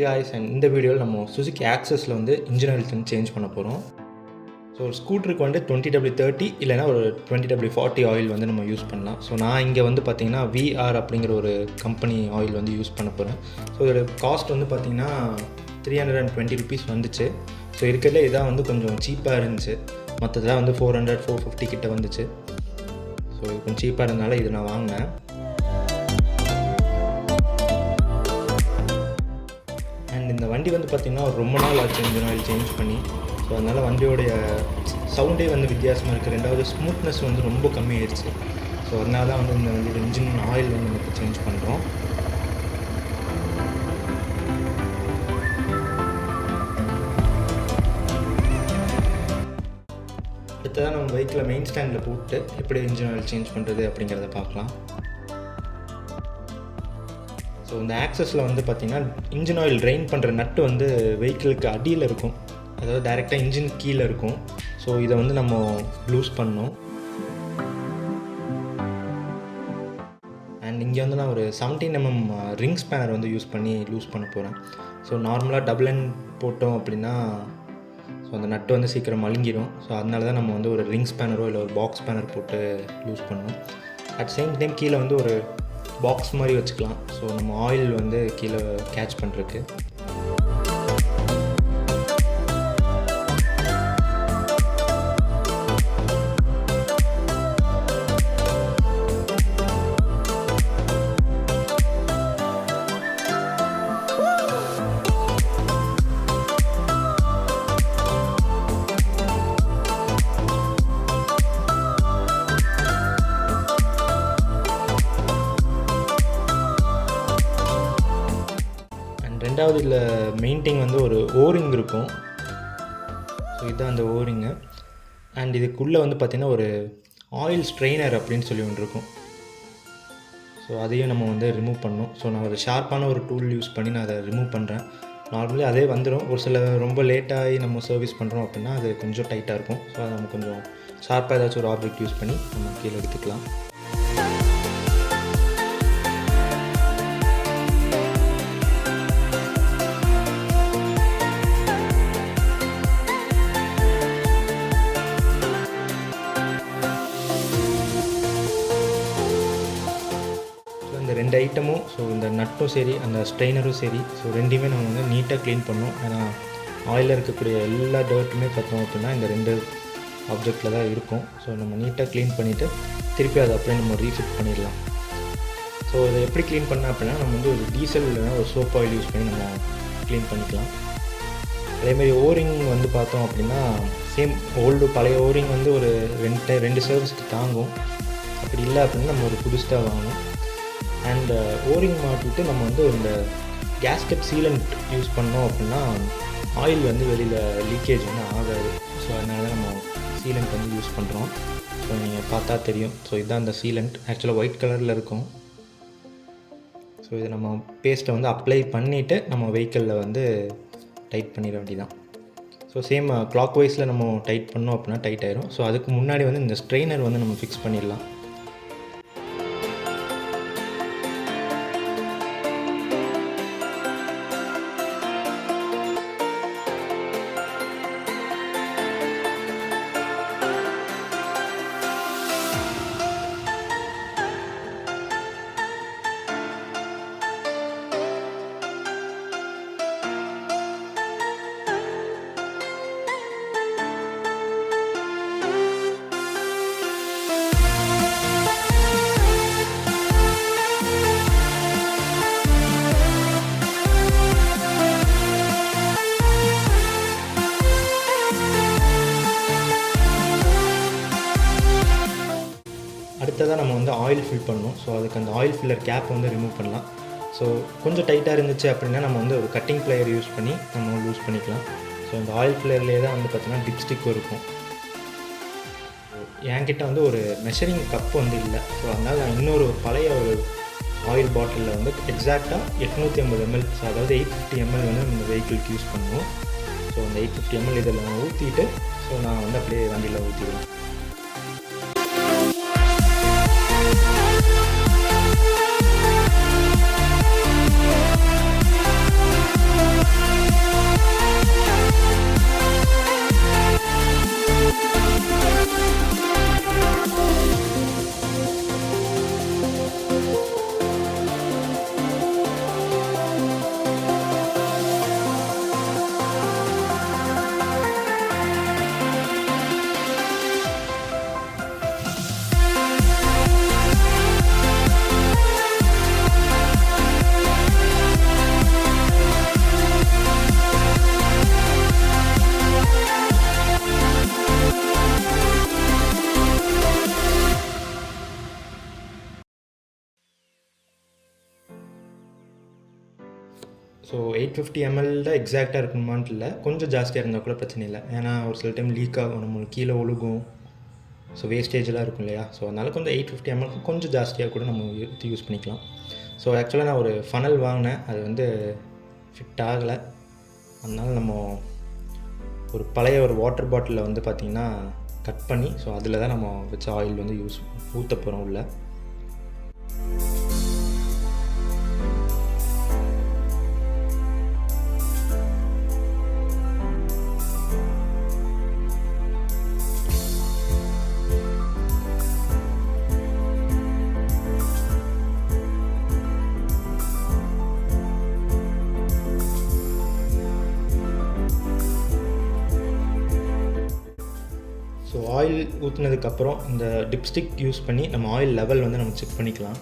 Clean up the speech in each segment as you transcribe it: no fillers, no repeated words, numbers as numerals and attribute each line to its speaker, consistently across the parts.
Speaker 1: guys, and இந்த வீடியோவில் நம்ம Suzuki Accessல வந்து இன்ஜின் ஆயில் சேஞ்ச் பண்ண போகிறோம். ஸோ ஒரு ஸ்கூட்டருக்கு வந்து 20W30 இல்லைனா ஒரு 20W40 ஆயில் வந்து நம்ம யூஸ் பண்ணலாம். ஸோ நான் இங்கே வந்து பார்த்திங்கன்னா VR அப்படிங்கிற ஒரு கம்பெனி ஆயில் வந்து யூஸ் பண்ண போகிறேன். ஸோ இதோட காஸ்ட் வந்து பார்த்திங்கன்னா 320 rupees வந்துச்சு. ஸோ இருக்கிறதுல இதான் வந்து கொஞ்சம் சீப்பாக இருந்துச்சு. மற்றதெல்லாம் வந்து 400-450 கிட்ட வந்துச்சு. ஸோ இது கொஞ்சம் சீப்பாக இருந்தனால இது நான் வாங்கினேன். அண்ட் இந்த வண்டி வந்து பார்த்திங்கன்னா ரொம்ப நாள் ஆச்சு இன்ஜின் ஆயில் சேஞ்ச் பண்ணி. ஸோ அதனால் வண்டியோடைய சவுண்டே வந்து வித்தியாசமாக இருக்குது. ரெண்டாவது ஸ்மூத்னஸ் வந்து ரொம்ப கம்மியாயிடுச்சு. ஸோ அதனால தான் வந்து இந்த வண்டியோட இன்ஜின் ஆயில் வந்து நம்ம சேஞ்ச் பண்ணுறோம். அடுத்ததான் நம்ம பைக்கில் மெயின் ஸ்டாண்டில் போட்டு எப்படி இன்ஜின் ஆயில் சேஞ்ச் பண்ணுறது அப்படிங்கிறத பார்க்கலாம். ஸோ இந்த ஆக்சஸில் வந்து பார்த்திங்கன்னா இன்ஜின் ஆயில் ட்ரெயின் பண்ணுற நட்டு வந்து வெஹிக்கிளுக்கு அடியில் இருக்கும், அதாவது டைரெக்டாக இன்ஜின் கீழே இருக்கும். ஸோ இதை வந்து நம்ம லூஸ் பண்ணோம். அண்ட் இங்கே வந்து நான் ஒரு 17mm ரிங் ஸ்பேனர் வந்து யூஸ் பண்ணி லூஸ் பண்ண போகிறேன். ஸோ நார்மலாக டபுள் எண்ட் போட்டோம் அப்படின்னா ஸோ அந்த நட்டு வந்து சீக்கிரம் மழுங்கிடும். ஸோ அதனால தான் நம்ம வந்து ஒரு ரிங் ஸ்பேனரோ இல்லை ஒரு பாக்ஸ் ஸ்பேனர் போட்டு லூஸ் பண்ணோம். அட் சேம் டைம் கீழே வந்து ஒரு பாக்ஸ் மாதிரி வச்சுக்கலாம். ஸோ நம்ம ஆயில் வந்து கீழே கேட்ச் பண்ணுறதுக்கு. ரெண்டாவது இதில் மெயின்டைன் வந்து ஒரு ஓரிங் இருக்கும். ஸோ இதுதான் அந்த ஓரிங்கு. அண்ட் இதுக்குள்ளே வந்து பார்த்திங்கன்னா ஒரு ஆயில் ஸ்ட்ரெயினர் அப்படின்னு சொல்லி ஒன்று இருக்கும். ஸோ அதையும் நம்ம வந்து ரிமூவ் பண்ணணும். ஸோ நான் ஒரு ஷார்ப்பான ஒரு டூல் யூஸ் பண்ணி நான் அதை ரிமூவ் பண்ணுறேன். நார்மலி அதே வந்துடும். ஒரு சில ரொம்ப லேட்டாகி நம்ம சர்வீஸ் பண்ணுறோம் அப்படின்னா அது கொஞ்சம் டைட்டாக இருக்கும். ஸோ அதை நம்ம கொஞ்சம் ஷார்ப்பாக ஏதாச்சும் ஒரு ஆப்ஜெக்ட் யூஸ் பண்ணி நம்ம கீழே எடுத்துக்கலாம். இந்த ரெண்டு ஐட்டமும், ஸோ இந்த நட்டும் சரி அந்த ஸ்ட்ரெயினரும் சரி, ஸோ ரெண்டையுமே நம்ம வந்து நீட்டாக க்ளீன் பண்ணணும். ஏன்னா ஆயிலில் இருக்கக்கூடிய எல்லா டர்ட்டுமே பார்த்தோம் அப்படின்னா இந்த ரெண்டு ஆப்ஜெக்டில் தான் இருக்கும். ஸோ நம்ம நீட்டாக க்ளீன் பண்ணிவிட்டு திருப்பி அதை அப்படியே நம்ம ரீஃபிட் பண்ணிடலாம். ஸோ இதை எப்படி க்ளீன் பண்ணோம் அப்படின்னா நம்ம வந்து ஒரு டீசல் இல்லைனா ஒரு சோப் ஆயில் யூஸ் பண்ணி நம்ம க்ளீன் பண்ணிக்கலாம். அதேமாதிரி ஓரிங் வந்து பார்த்தோம் அப்படின்னா சேம் பழைய ஓரிங் வந்து ஒரு ரெண்டு சர்வீஸ்க்கு தாங்கும். அப்படி இல்லை அப்படின்னா நம்ம ஒரு புதுசாக வாங்கணும். அண்ட் ஓரிங் மாட்டிட்டு நம்ம வந்து இந்த கேஸ்கெட் சீலண்ட் யூஸ் பண்ணோம் அப்படின்னா ஆயில் வந்து வெளியில் லீக்கேஜ் வந்து ஆகாது. ஸோ அதனால தான் நம்ம சீலண்ட் வந்து யூஸ் பண்ணுறோம். ஸோ நீங்கள் பார்த்தா தெரியும். ஸோ இதுதான் அந்த சீலண்ட். ஆக்சுவலாக ஒயிட் கலரில் இருக்கும். ஸோ இதை நம்ம பேஸ்ட்டை வந்து அப்ளை பண்ணிவிட்டு நம்ம வெஹிக்கிளில் வந்து டைட் பண்ணிட வேண்டியதான். ஸோ சேம் கிளாக் வைஸில் நம்ம டைட் பண்ணோம் அப்படின்னா டைட் ஆயிரும். ஸோ அதுக்கு முன்னாடி வந்து இந்த ஸ்ட்ரெயினர் வந்து நம்ம ஃபிக்ஸ் பண்ணிடலாம். அடுத்ததாக நம்ம வந்து ஆயில் ஃபில் பண்ணணும். ஸோ அதுக்கு அந்த ஆயில் ஃபில்லர் கேப் வந்து ரிமூவ் பண்ணலாம். ஸோ கொஞ்சம் டைட்டாக இருந்துச்சு அப்படின்னா நம்ம வந்து ஒரு கட்டிங் ப்ளையர் யூஸ் பண்ணி நம்ம லூஸ் பண்ணிக்கலாம். ஸோ இந்த ஆயில் ஃபில்லர்லேயே தான் வந்து பார்த்திங்கன்னா டிப்ஸ்டிக் இருக்கும். என்கிட்ட வந்து ஒரு மெஷரிங் கப் வந்து இல்லை. ஸோ அதனால் நான் இன்னொரு பழைய ஒரு ஆயில் பாட்டிலில் வந்து எக்ஸாக்டாக 850 ml, ஸோ அதாவது 850 ml வந்து நம்ம வெஹிக்கிளுக்கு யூஸ் பண்ணுவோம். ஸோ அந்த 850 ml இதில் நான் ஊற்றிட்டு ஸோ நான் வந்து அப்படியே வண்டியில் ஊற்றிடுவேன். ஸோ 850 ml தான் எக்ஸாக்டாக இருக்கணுமான்ட்டு இல்லை, கொஞ்சம் ஜாஸ்தியாக இருந்தால் கூட பிரச்சனை இல்லை. ஏன்னா ஒரு சில டைம் லீக் ஆகும், நம்மளுக்கு கீழே ஒழுகும், ஸோ வேஸ்டேஜெலாம் இருக்கும் இல்லையா. ஸோ அதனால் கொஞ்சம் 850 ml கொஞ்சம் ஜாஸ்தியாக கூட நம்ம யூஸ் பண்ணிக்கலாம். ஸோ ஆக்சுவலாக நான் ஒரு ஃபனல் வாங்கினேன், அது வந்து ஃபிட் ஆகலை. அதனால் நம்ம ஒரு பழைய ஒரு வாட்டர் பாட்டிலில் வந்து பார்த்திங்கன்னா கட் பண்ணி, ஸோ அதில் தான் நம்ம வச்ச ஆயில் வந்து ஊற்ற போகிறோம் உள்ள. ஸோ ஆயில் ஊற்றினதுக்கப்புறம் இந்த டிப்ஸ்டிக் யூஸ் பண்ணி நம்ம ஆயில் லெவல் வந்து நம்ம செக் பண்ணிக்கலாம்.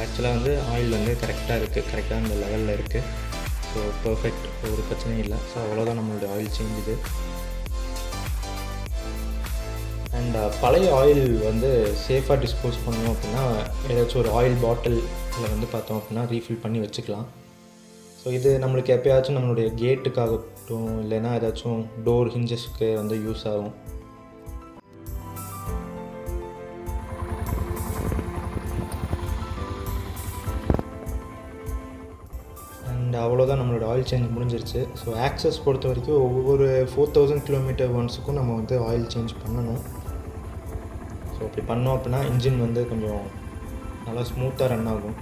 Speaker 1: ஆக்சுவலாக வந்து ஆயில் வந்து கரெக்டாக இருக்குது, கரெக்டாக இந்த லெவலில் இருக்குது. ஸோ பர்ஃபெக்ட், ஒரு பிரச்சனையும் இல்லை. ஸோ அவ்வளோதான் நம்மளுடைய ஆயில் சேஞ்ச் இது. அண்ட் பழைய ஆயில் வந்து சேஃபாக டிஸ்போஸ் பண்ணோம் அப்படின்னா ஏதாச்சும் ஒரு ஆயில் பாட்டிலில் வந்து பார்த்தோம் அப்படின்னா ரீஃபில் பண்ணி வச்சுக்கலாம். ஸோ இது நம்மளுக்கு எப்போயாச்சும் நம்மளுடைய கேட்டுக்காகட்டும், இல்லைன்னா ஏதாச்சும் டோர் ஹிஞ்சஸ்க்கு வந்து யூஸ் ஆகும். அண்ட் அவ்வளோதான், நம்மளோட ஆயில் சேஞ்ச் முடிஞ்சிருச்சு. ஸோ ஆக்சஸ் பொறுத்த வரைக்கும் ஒவ்வொரு 4000 கிலோமீட்டர் ஒன்ஸுக்கும் நம்ம வந்து ஆயில் சேஞ்ச் பண்ணணும். ஸோ அப்படி பண்ணோம் அப்படின்னா இன்ஜின் வந்து கொஞ்சம் நல்லா ஸ்மூத்தாக ரன் ஆகும்.